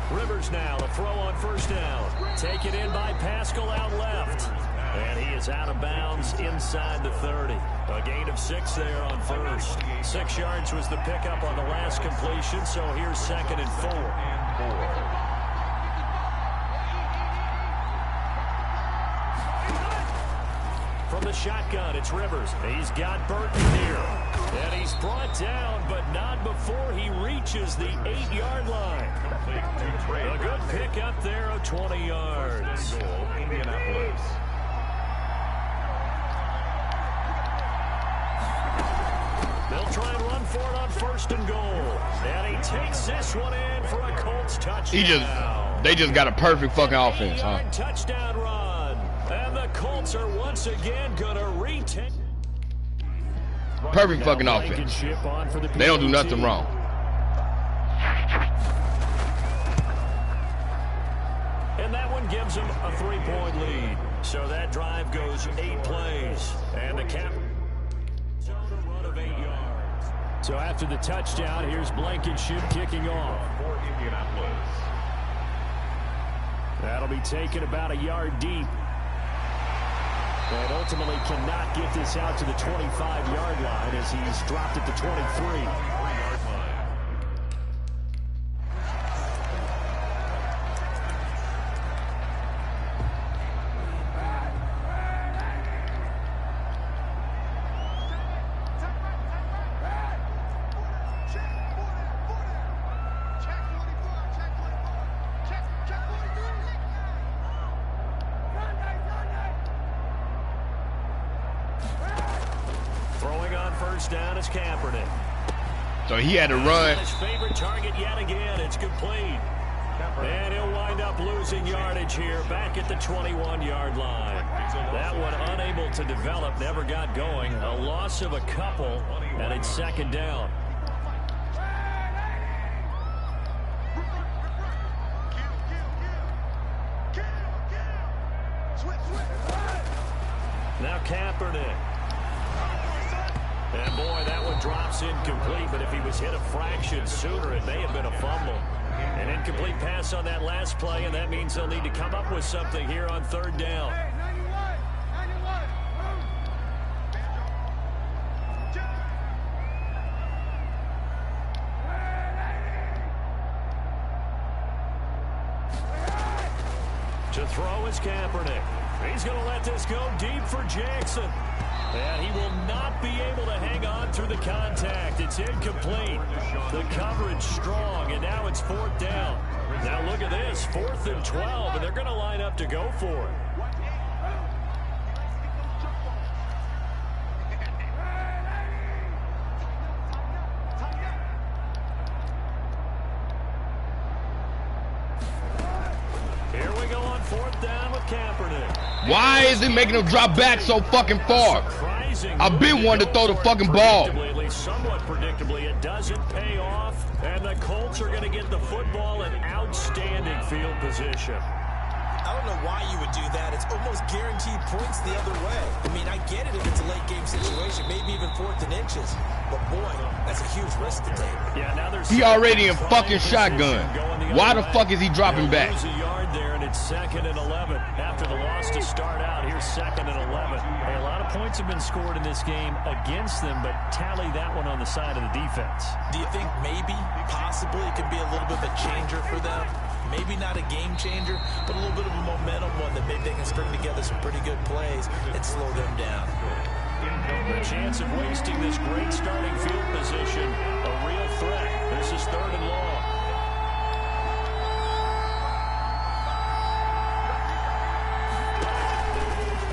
Rivers now, the throw on 1st down. Taken in by Pascal out left. And he is out of bounds inside the 30. A gain of 6 there on 1st. 6 yards was the pickup on the last completion, so here's 2nd and 4. From the shotgun, it's Rivers. He's got Burton here. And he's brought down, but not before he reaches the 8-yard line. A good pick up there of 20 yards. Indianapolis. They'll try and run for it on 1st and goal. And he takes this one in for a Colts touchdown. They just got a perfect fucking offense, huh? Touchdown run. And the Colts are once again going to retake. Perfect fucking offense. They don't do nothing wrong. And that one gives them a 3-point lead. So that drive goes 8 plays. And the cap run of 8 yards. So after the touchdown, here's Blankenship kicking off. For Indianapolis. That'll be taken about a yard deep. And ultimately cannot get this out to the 25-yard line as he's dropped at the 23. Down is Kaepernick. So he had to run. His favorite target yet again. It's complete. And he'll wind up losing yardage here back at the 21-yard line. That one unable to develop, never got going. A loss of a couple, and it's 2nd down. Now Kaepernick. And boy, that one drops incomplete, but if he was hit a fraction sooner, it may have been a fumble. An incomplete pass on that last play, and that means they'll need to come up with something here on 3rd down. To throw is Kaepernick. He's going to let this go deep for Jackson. And he will not be able to hang on through the contact. It's incomplete. The coverage strong, and now it's 4th down. Now look at this, 4th and 12, and they're going to line up to go for it. Here we go on 4th down with Kaepernick. Why is he making him drop back so fucking far? I've been wanting to throw the fucking ball. Somewhat predictably, it doesn't pay off, and the Colts are going to get the football in outstanding field position. I don't know why you would do that. It's almost guaranteed points the other way. I mean, I get it if it's a late game situation, maybe even 4th and inches. But boy, that's a huge risk to take. Yeah, now there's He already in fucking shotgun. Why the fuck is he dropping back? Lose a yard there, and it's 2nd and 11. After the loss to start out, here's 2nd and 11. Hey, a lot of points have been scored in this game against them, but tally that one on the side of the defense. Do you think maybe, possibly, it could be a little bit of a changer for them? Maybe not a game changer, but a little bit of a momentum one that maybe they can string together some pretty good plays and slow them down. The chance of wasting this great starting field position, a real threat. This is 3rd and long.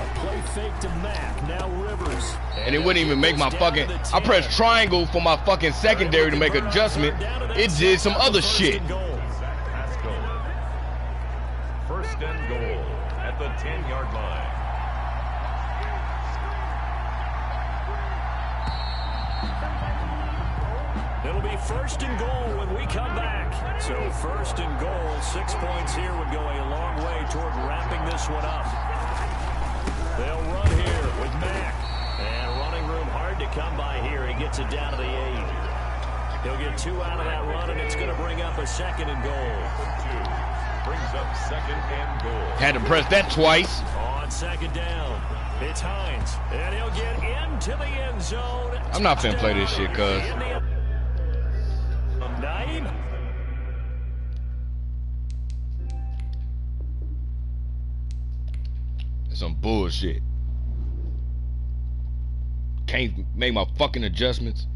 A play fake to Mack, now Rivers. And it wouldn't even make my fucking... I pressed triangle for my fucking secondary to make adjustment. It did some other shit. 1st and goal at the 10-yard line. It'll be 1st and goal when we come back. So 1st and goal, 6 points here would go a long way toward wrapping this one up. They'll run here with Mack. And running room hard to come by here. He gets it down to the 8. He'll get 2 out of that run, and it's going to bring up a 2nd and goal. 2 brings up 2nd and goal. Had to press that twice. On 2nd down, it's Hines. And he'll get into the end zone. I'm not finna play this shit, cuz. 9. It's some bullshit. Can't make my fucking adjustments.